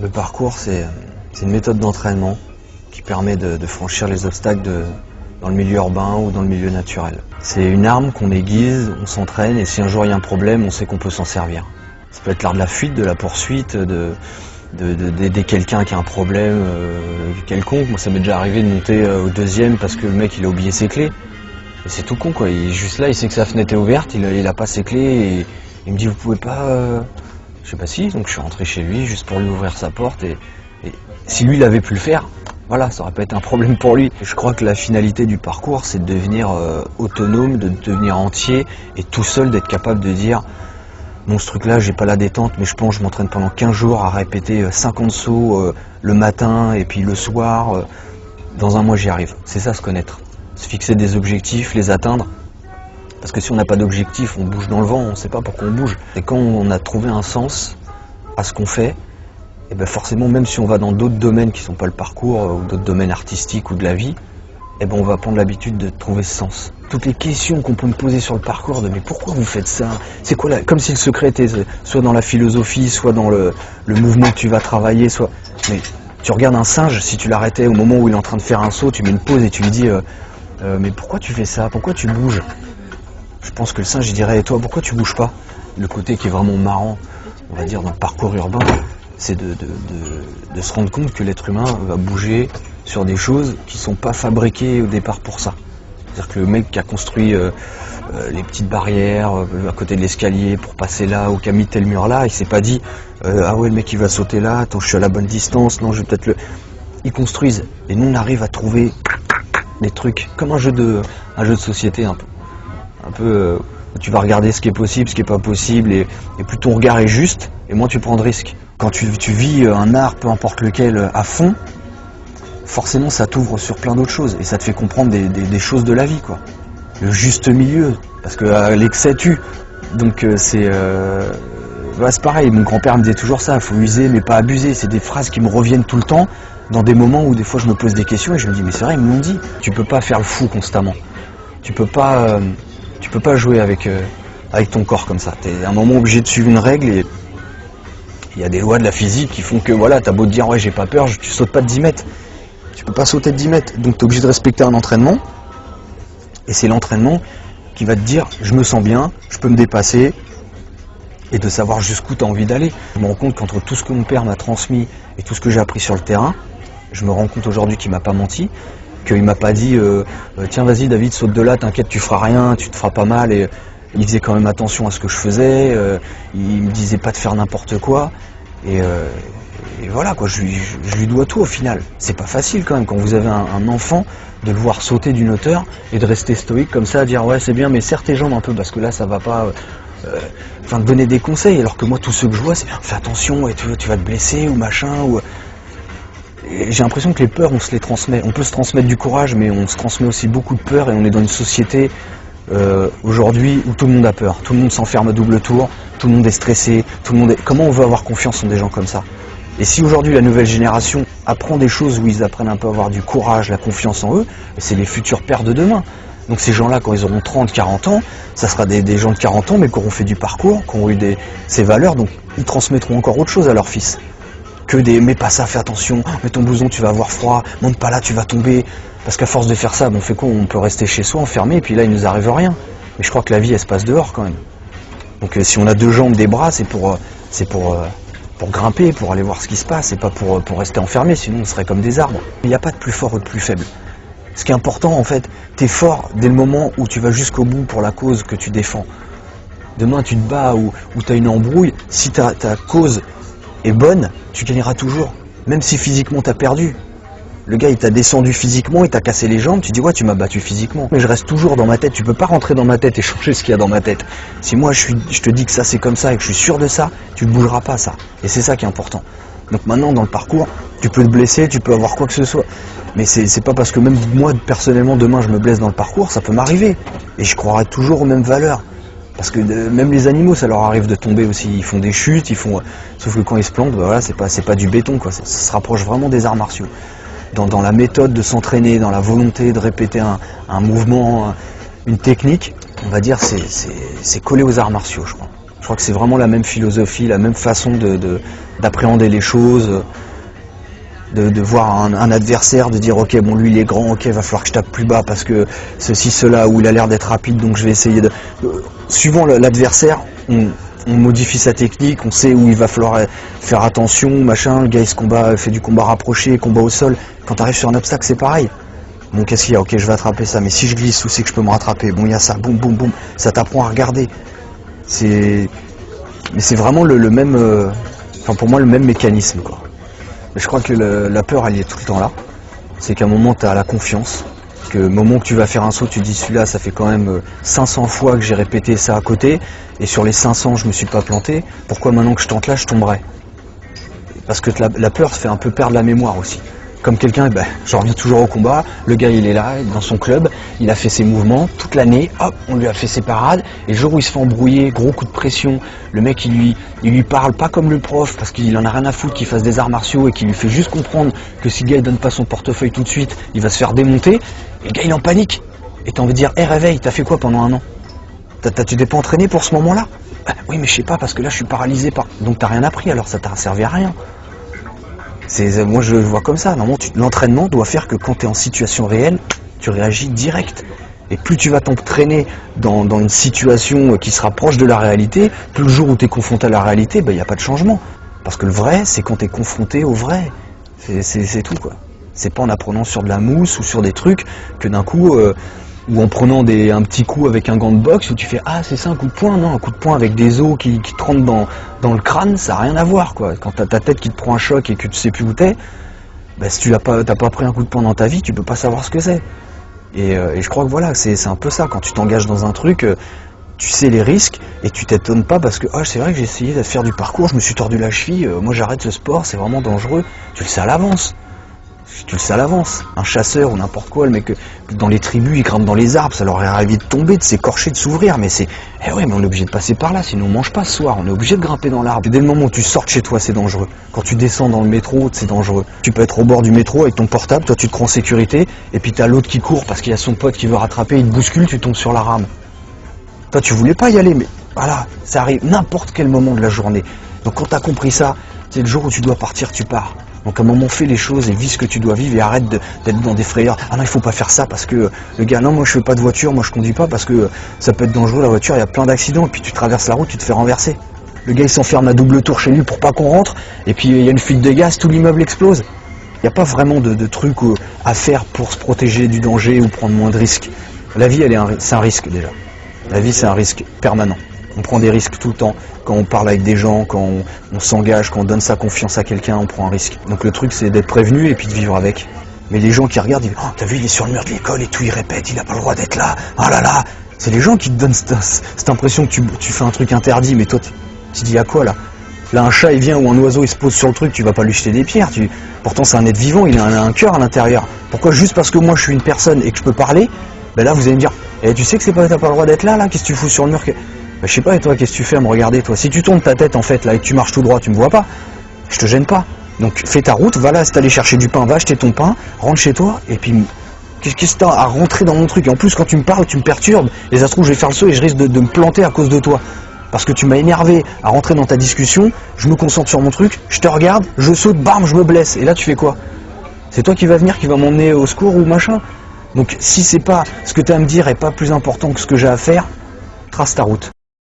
Le parcours, c'est une méthode d'entraînement qui permet de franchir les obstacles dans le milieu urbain ou dans le milieu naturel. C'est une arme qu'on aiguise, on s'entraîne et si un jour il y a un problème, on sait qu'on peut s'en servir. Ça peut être l'art de la fuite, de la poursuite, d'aider quelqu'un qui a un problème quelconque. Moi, ça m'est déjà arrivé de monter au deuxième parce que le mec il a oublié ses clés. Et c'est tout con quoi, il est juste là, il sait que sa fenêtre est ouverte, il a pas ses clés et il me dit vous pouvez pas... Je sais pas si, donc je suis rentré chez lui juste pour lui ouvrir sa porte et si lui il avait pu le faire, voilà, ça aurait pas été un problème pour lui. Je crois que la finalité du parcours c'est de devenir autonome, de devenir entier et tout seul d'être capable de dire non ce truc là j'ai pas la détente mais je pense que je m'entraîne pendant 15 jours à répéter 50 sauts le matin et puis le soir, dans un mois j'y arrive. C'est ça se connaître, se fixer des objectifs, les atteindre. Parce que si on n'a pas d'objectif, on bouge dans le vent, on ne sait pas pourquoi on bouge. Et quand on a trouvé un sens à ce qu'on fait, et ben forcément, même si on va dans d'autres domaines qui ne sont pas le parcours, ou d'autres domaines artistiques ou de la vie, et ben on va prendre l'habitude de trouver ce sens. Toutes les questions qu'on peut me poser sur le parcours, de mais pourquoi vous faites ça? C'est quoi là? Comme si le secret était soit dans la philosophie, soit dans le mouvement que tu vas travailler, soit... Mais tu regardes un singe, si tu l'arrêtais au moment où il est en train de faire un saut, tu mets une pause et tu lui dis mais pourquoi tu fais ça? Pourquoi tu bouges? Je pense que le singe il dirait, et toi pourquoi tu bouges pas? Le côté qui est vraiment marrant, on va dire, dans le parcours urbain, c'est de se rendre compte que l'être humain va bouger sur des choses qui sont pas fabriquées au départ pour ça. C'est-à-dire que le mec qui a construit les petites barrières à côté de l'escalier pour passer là, ou qui a mis tel mur là, il s'est pas dit ah ouais le mec il va sauter là, attends je suis à la bonne distance, non je vais peut-être le... Ils construisent, et nous on arrive à trouver des trucs, comme un jeu de société un peu, tu vas regarder ce qui est possible, ce qui est pas possible, et plus ton regard est juste, et moins tu prends de risques. Quand tu vis un art, peu importe lequel, à fond, forcément ça t'ouvre sur plein d'autres choses, et ça te fait comprendre des choses de la vie, quoi. Le juste milieu, parce que l'excès tue, donc c'est pareil, mon grand-père me disait toujours ça, il faut user mais pas abuser, c'est des phrases qui me reviennent tout le temps, dans des moments où des fois je me pose des questions, et je me dis mais c'est vrai, ils me l'ont dit, tu peux pas faire le fou constamment, tu peux pas jouer avec ton corps comme ça. T'es à un moment obligé de suivre une règle et il y a des lois de la physique qui font que voilà, t'as beau te dire ouais j'ai pas peur, tu sautes pas de 10 mètres. Tu peux pas sauter de 10 mètres. Donc t'es obligé de respecter un entraînement. Et c'est l'entraînement qui va te dire je me sens bien, je peux me dépasser et de savoir jusqu'où tu as envie d'aller. Je me rends compte qu'entre tout ce que mon père m'a transmis et tout ce que j'ai appris sur le terrain, je me rends compte aujourd'hui qu'il m'a pas menti. Qu'il m'a pas dit tiens vas-y David saute de là, t'inquiète tu feras rien, tu te feras pas mal, et il faisait quand même attention à ce que je faisais, il me disait pas de faire n'importe quoi, et voilà quoi, je lui dois tout au final. C'est pas facile quand même quand vous avez un enfant de le voir sauter d'une hauteur et de rester stoïque comme ça, à dire ouais c'est bien mais serre tes jambes un peu parce que là ça va pas, de donner des conseils, alors que moi tous ceux que je vois c'est fais attention et tu vas te blesser ou machin ou... J'ai l'impression que les peurs, on se les transmet. On peut se transmettre du courage, mais on se transmet aussi beaucoup de peur, et on est dans une société aujourd'hui où tout le monde a peur. Tout le monde s'enferme à double tour, tout le monde est stressé, tout le monde est... Comment on veut avoir confiance en des gens comme ça? Et si aujourd'hui la nouvelle génération apprend des choses où ils apprennent un peu à avoir du courage, la confiance en eux, c'est les futurs pères de demain. Donc ces gens-là, quand ils auront 30, 40 ans, ça sera des gens de 40 ans, mais qui auront fait du parcours, qui auront eu ces valeurs, donc ils transmettront encore autre chose à leurs fils. Que des mais pas ça, fais attention, mets ton blouson, tu vas avoir froid, monte pas là, tu vas tomber. Parce qu'à force de faire ça, on fait quoi? On peut rester chez soi, enfermé, et puis là il nous arrive rien. Mais je crois que la vie elle se passe dehors quand même. Donc si on a deux jambes, des bras, c'est pour grimper, pour aller voir ce qui se passe, et pas pour rester enfermé, sinon on serait comme des arbres. Il n'y a pas de plus fort ou de plus faible. Ce qui est important en fait, t'es fort dès le moment où tu vas jusqu'au bout pour la cause que tu défends. Demain tu te bats ou t'as une embrouille, si ta cause est bonne, tu gagneras toujours, même si physiquement t'as perdu. Le gars il t'a descendu physiquement, il t'a cassé les jambes, tu dis ouais tu m'as battu physiquement, mais je reste toujours dans ma tête, tu peux pas rentrer dans ma tête et changer ce qu'il y a dans ma tête. Si moi je te dis que ça c'est comme ça et que je suis sûr de ça, tu ne bougeras pas ça, et c'est ça qui est important. Donc maintenant dans le parcours, tu peux te blesser, tu peux avoir quoi que ce soit, mais c'est pas parce que même moi personnellement demain je me blesse dans le parcours, ça peut m'arriver, et je croirai toujours aux mêmes valeurs. Parce que même les animaux, ça leur arrive de tomber aussi. Ils font des chutes, sauf que quand ils se plantent, voilà, c'est pas du béton, quoi. Ça se rapproche vraiment des arts martiaux. Dans la méthode de s'entraîner, dans la volonté de répéter un mouvement, une technique, on va dire, c'est collé aux arts martiaux, je crois. Je crois que c'est vraiment la même philosophie, la même façon d'appréhender les choses, de voir un adversaire, de dire ok bon lui il est grand, ok va falloir que je tape plus bas parce que ceci, cela, ou il a l'air d'être rapide donc je vais essayer de... Suivant l'adversaire, on modifie sa technique, on sait où il va falloir faire attention, machin, le gars il se combat, fait du combat rapproché, combat au sol. Quand tu arrives sur un obstacle c'est pareil. Bon qu'est-ce qu'il y a, ok je vais attraper ça, mais si je glisse où c'est que je peux me rattraper, bon il y a ça, boum boum boum, ça t'apprend à regarder. Mais c'est vraiment le même, enfin pour moi le même mécanisme quoi. Mais je crois que la peur elle est tout le temps là. C'est qu'à un moment tu as la confiance, que au moment que tu vas faire un saut tu dis celui-là ça fait quand même 500 fois que j'ai répété ça à côté et sur les 500 je me suis pas planté, pourquoi maintenant que je tente là je tomberai? Parce que la peur fait un peu perdre la mémoire aussi. Comme quelqu'un, ben, j'en reviens toujours au combat, le gars il est là, dans son club, il a fait ses mouvements toute l'année, hop, on lui a fait ses parades, et le jour où il se fait embrouiller, gros coup de pression, le mec il lui parle pas comme le prof, parce qu'il en a rien à foutre qu'il fasse des arts martiaux et qu'il lui fait juste comprendre que si le gars il donne pas son portefeuille tout de suite, il va se faire démonter, et le gars il est en panique, et t'as envie de dire, hé réveille, t'as fait quoi pendant un an? Tu t'es pas entraîné pour ce moment-là? Bah, oui mais je sais pas, parce que là je suis paralysé par... Donc t'as rien appris, alors ça t'a servi à rien. Moi je le vois comme ça, normalement l'entraînement doit faire que quand tu es en situation réelle, tu réagis direct. Et plus tu vas t'entraîner dans une situation qui se rapproche de la réalité, plus le jour où tu es confronté à la réalité, il n'y a pas de changement. Parce que le vrai, c'est quand tu es confronté au vrai. C'est tout quoi. C'est pas en apprenant sur de la mousse ou sur des trucs que d'un coup, ou en prenant un petit coup avec un gant de boxe où tu fais ah c'est ça un coup de poing, non, un coup de poing avec des os qui te rentrent dans le crâne, ça n'a rien à voir quoi. Quand t'as ta tête qui te prend un choc et que tu sais plus où t'es, si tu t'as pas pris un coup de poing dans ta vie, tu peux pas savoir ce que c'est. Et je crois que voilà, c'est un peu ça, quand tu t'engages dans un truc, tu sais les risques et tu t'étonnes pas parce que ah c'est vrai que j'ai essayé de faire du parcours, je me suis tordu la cheville, moi j'arrête ce sport, c'est vraiment dangereux, tu le sais à l'avance. Tu le sais à l'avance, un chasseur ou n'importe quoi, le mec dans les tribus il grimpe dans les arbres, ça leur est arrivé de tomber, de s'écorcher, de s'ouvrir, mais c'est, eh ouais mais on est obligé de passer par là, sinon on mange pas ce soir, on est obligé de grimper dans l'arbre. Dès le moment où tu sors de chez toi c'est dangereux, quand tu descends dans le métro c'est dangereux. Tu peux être au bord du métro avec ton portable, toi tu te crois en sécurité, et puis t'as l'autre qui court parce qu'il y a son pote qui veut rattraper, il te bouscule, tu tombes sur la rame. Toi tu voulais pas y aller, mais voilà, ça arrive n'importe quel moment de la journée. Donc quand t'as compris ça, c'est le jour où tu dois partir, tu pars. Donc à un moment fais les choses et vis ce que tu dois vivre et arrête d'être dans des frayeurs. Ah non il faut pas faire ça parce que le gars non moi je fais pas de voiture, moi je conduis pas parce que ça peut être dangereux la voiture, il y a plein d'accidents et puis tu traverses la route, tu te fais renverser. Le gars il s'enferme à double tour chez lui pour pas qu'on rentre et puis il y a une fuite de gaz, tout l'immeuble explose. Il n'y a pas vraiment de trucs à faire pour se protéger du danger ou prendre moins de risques. La vie c'est un risque déjà. La vie c'est un risque permanent. On prend des risques tout le temps. Quand on parle avec des gens, quand on s'engage, quand on donne sa confiance à quelqu'un, on prend un risque. Donc le truc c'est d'être prévenu et puis de vivre avec. Mais les gens qui regardent, ils disent oh, t'as vu il est sur le mur de l'école et tout, il répète, il a pas le droit d'être là, oh là là. C'est les gens qui te donnent cette impression que tu fais un truc interdit, mais toi tu dis à quoi là? Là un chat il vient ou un oiseau il se pose sur le truc, tu vas pas lui jeter des pierres. Pourtant c'est un être vivant, il a un cœur à l'intérieur. Pourquoi juste parce que moi je suis une personne et que je peux parler, là vous allez me dire eh, tu sais que t'as pas le droit d'être là, qu'est-ce que tu fous sur le mur je sais pas, et toi, qu'est-ce que tu fais à me regarder, toi? Si tu tournes ta tête, en fait, là, et que tu marches tout droit, tu me vois pas. Je te gêne pas. Donc, fais ta route, va là, si t'allais chercher du pain, va acheter ton pain, rentre chez toi, et puis, qu'est-ce que t'as à rentrer dans mon truc? Et en plus, quand tu me parles, tu me perturbes, et ça se trouve, je vais faire le saut et je risque de me planter à cause de toi. Parce que tu m'as énervé à rentrer dans ta discussion, je me concentre sur mon truc, je te regarde, je saute, bam, je me blesse. Et là, tu fais quoi? C'est toi qui vas venir, qui va m'emmener au secours ou machin? Donc, si c'est pas, ce que t'as à me dire est pas plus important que ce que j'ai à faire, trace ta route.